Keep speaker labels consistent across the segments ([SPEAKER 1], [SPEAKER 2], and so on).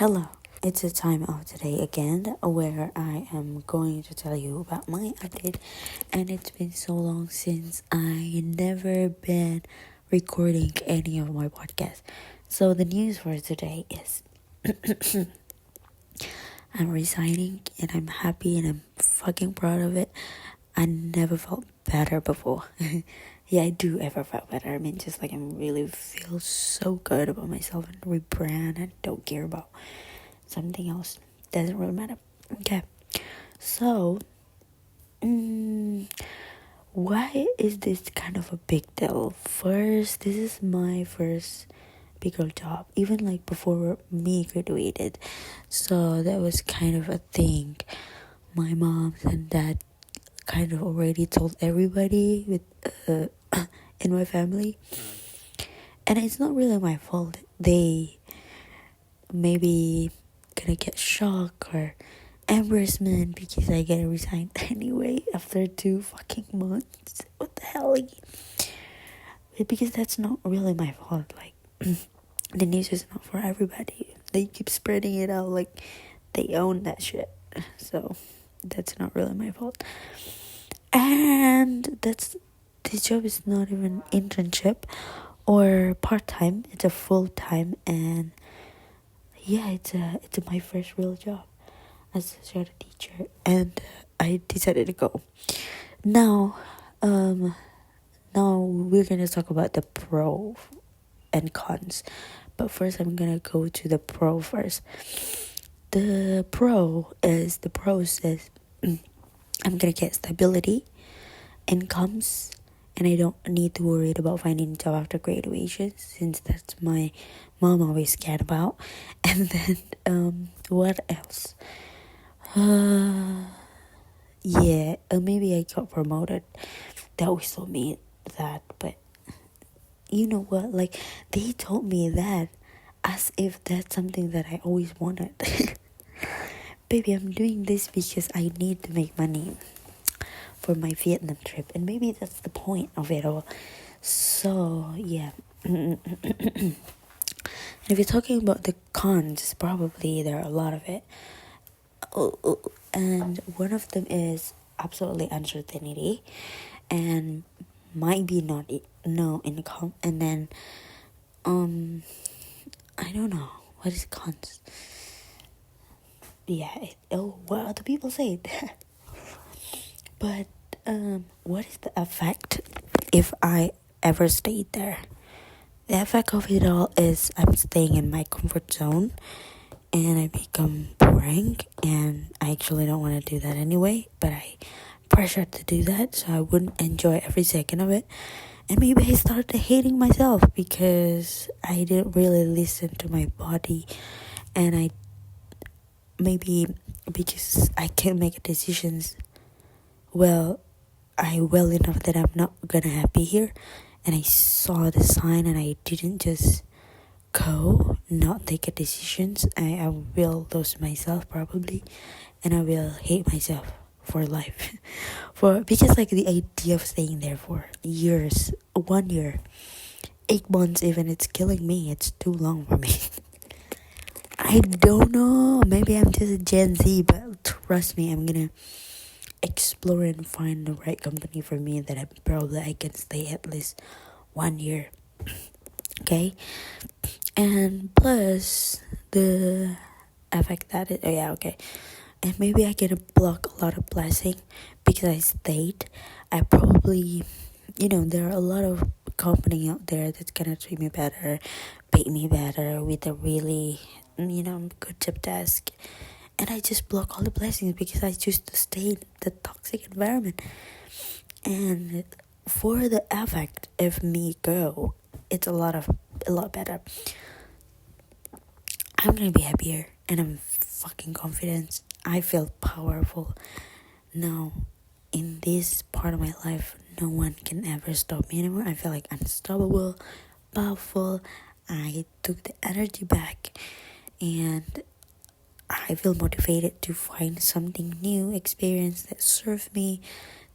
[SPEAKER 1] Hello, it's a time of today again where I am going to tell you about my update, and it's been so long since I never been recording any of my podcasts. So the news for today is I'm resigning and I'm happy and I'm fucking proud of it. I never felt better before. Yeah, I do ever felt better. I mean, just like I really feel so good about myself and rebrand and don't care about something else. Doesn't really matter. Okay. So, why is this kind of a big deal? First, this is my first bigger job, even like before me graduated. So that was kind of a thing. My mom and dad kind of already told everybody with in my family, and it's not really my fault. They maybe gonna get shock or embarrassment because I get resigned anyway after 2 fucking months. What the hell? Because that's not really my fault. Like the news is not for everybody. They keep spreading it out like they own that shit. So that's not really my fault. And this job is not even internship or part-time. It's a full-time, and yeah, it's my first real job as a charter teacher, and I decided to go. Now we're gonna talk about the pro and cons, but first I'm gonna go to the pro first. The pros is I'm gonna get stability, incomes, and I don't need to worry about finding a job after graduation, since that's my mom always cared about. And then what else? Maybe I got promoted. They always told me that, but you know what? Like, they told me that as if that's something that I always wanted. Baby, I'm doing this because I need to make money for my Vietnam trip, and maybe that's the point of it all. So yeah. And if you're talking about the cons, probably there are a lot of it. And one of them is absolutely uncertainty, and might be no income, and then I don't know what is cons. Yeah, what other people say it. But what is the effect if I ever stayed there? The effect of it all is I'm staying in my comfort zone, and I become boring, and I actually don't want to do that anyway, but I pressured to do that, so I wouldn't enjoy every second of it. And maybe I started hating myself because I didn't really listen to my body, and maybe because I can't make decisions well enough that I'm not gonna happy here, and I saw the sign and I didn't just not take a decisions. I will lose myself probably, and I will hate myself for life. Because like the idea of staying there for years, 1 year, 8 months even, it's killing me. It's too long for me. I don't know, maybe I'm just a Gen Z, but trust me, I'm gonna explore and find the right company for me that I can stay at least 1 year. Okay. And plus the effect that and maybe I can block a lot of blessing because I stayed. I probably, there are a lot of company out there that's gonna treat me better, pay me better with a really, good job desk, and I just block all the blessings because I choose to stay in the toxic environment. And for the effect of me go, it's a lot better. I'm gonna be happier, and I'm fucking confident. I feel powerful now. In this part of my life, no one can ever stop me anymore. I feel like unstoppable, powerful. I took the energy back, and I feel motivated to find something new, experience that serve me,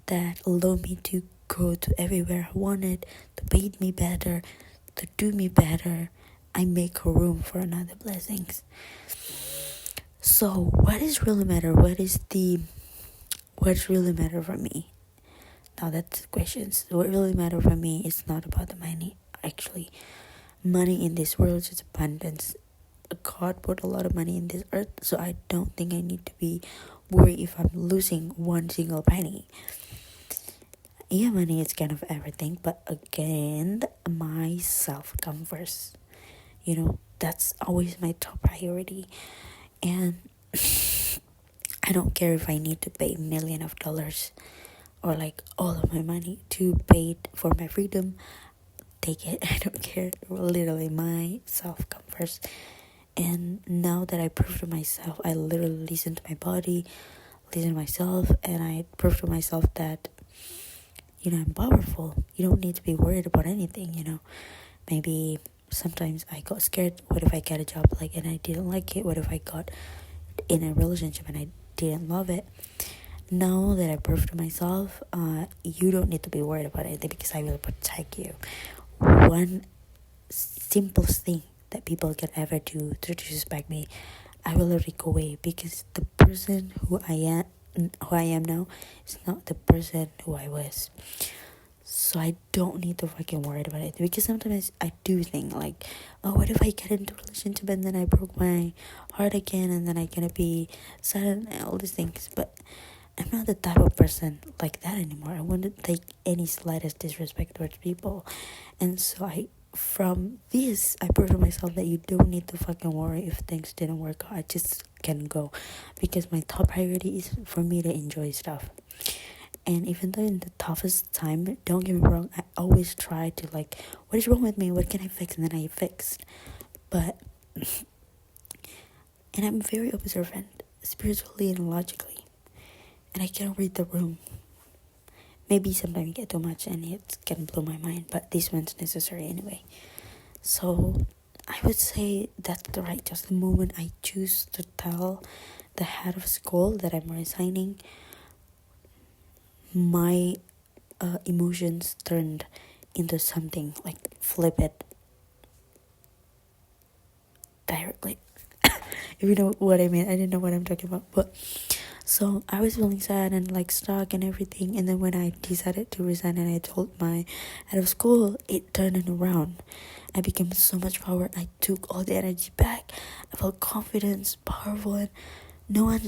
[SPEAKER 1] that allow me to go to everywhere I wanted, to pay me better, to do me better. I make room for another blessings. So what is really matter? What's really matter for me? Now that's the questions. What really matter for me is not about the money. Actually, money in this world is abundance. God put a lot of money in this earth, so I don't think I need to be worried if I'm losing one single penny. Yeah, money is kind of everything, but again, myself comes first. That's always my top priority. And I don't care if I need to pay $1,000,000 of dollars or like all of my money to pay for my freedom. Take it. I don't care. Literally, myself comes first. And now that I prove to myself, I literally listen to my body, listen to myself, and I prove to myself that I'm powerful. You don't need to be worried about anything. Maybe sometimes I got scared. What if I get a job and I didn't like it? What if I got in a relationship and I didn't love it? Now that I proved to myself, you don't need to be worried about anything because I will protect you. One simplest thing that people can ever do to disrespect me, I will let it go away because the person who I am now is not the person who I was. So I don't need to fucking worry about it because sometimes I do think what if I get into a relationship and then I broke my heart again and then I'm gonna be sad and all these things. But I'm not the type of person like that anymore. I wouldn't take any slightest disrespect towards people. And so from this, I prove to myself that you don't need to fucking worry if things didn't work out. I just can go because my top priority is for me to enjoy stuff. And even though in the toughest time, don't get me wrong, I always try to what is wrong with me? What can I fix? And then I fixed. But, and I'm very observant, spiritually and logically. And I can read the room. Maybe sometimes I get too much and it can blow my mind, but this one's necessary anyway. So I would say that's the right just the moment I choose to tell the head of school that I'm resigning, my emotions turned into something flip it directly. If you know what I mean. I didn't know what I'm talking about, but so I was feeling sad and stuck and everything. And then when I decided to resign and I told my head of school, it turned it around. I became so much power. I took all the energy back. I felt confident, powerful, and no one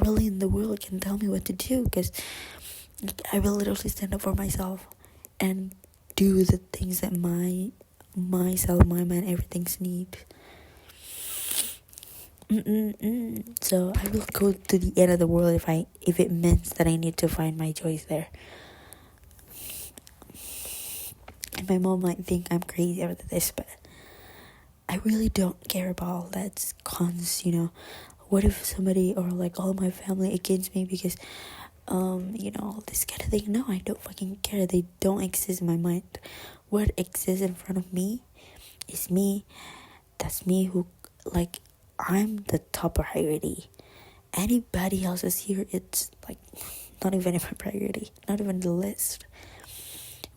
[SPEAKER 1] really in the world can tell me what to do because I will literally stand up for myself and do the things that myself, my mind, everything's need. So I will go to the end of the world if it means that I need to find my choice there. And my mom might think I'm crazy after this, but I really don't care about all that cons. What if somebody or all my family against me because this kind of thing? No, I don't fucking care. They don't exist in my mind. What exists in front of me is me. That's me who I'm the top priority. Anybody else is here, it's not even my priority, not even the list.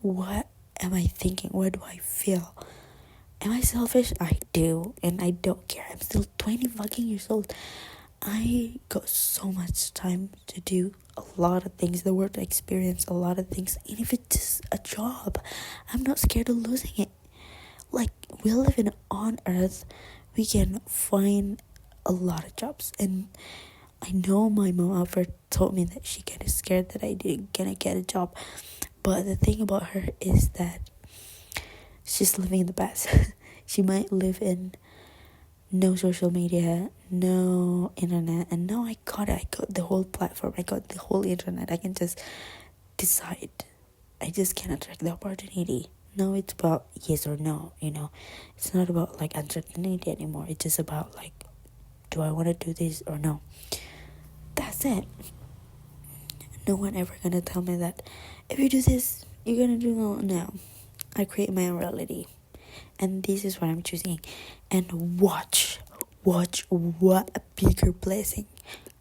[SPEAKER 1] What am I thinking? What do I feel? Am I selfish? I do, and I don't care. I'm still 20 fucking years old. I got so much time to do a lot of things, the world to experience a lot of things. And if it's just a job, I'm not scared of losing it. We live on earth, we can find a lot of jobs. And I know my mom ever told me that she kind of scared that I didn't gonna get a job. But the thing about her is that she's living in the past. She might live in no social media, no internet, and now I got the whole platform, I got the whole internet. I can just decide. I just can attract the opportunity. Now it's about yes or no, It's not about uncertainty anymore. It's just about do I want to do this or no? That's it. No one ever gonna tell me that if you do this, you're gonna do no. I create my own reality. And this is what I'm choosing. And watch what a bigger blessing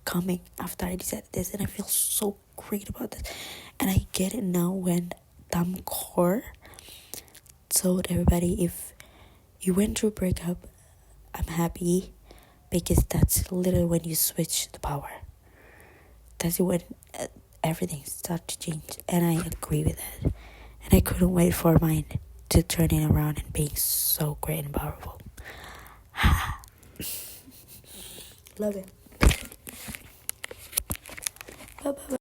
[SPEAKER 1] coming after I decided this. And I feel so great about this. And I get it now when Tamkor told everybody if You went through breakup. I'm happy because that's literally when you switch the power. That's when everything starts to change, and I agree with that. And I couldn't wait for mine to turn it around and being so great and powerful. Love it.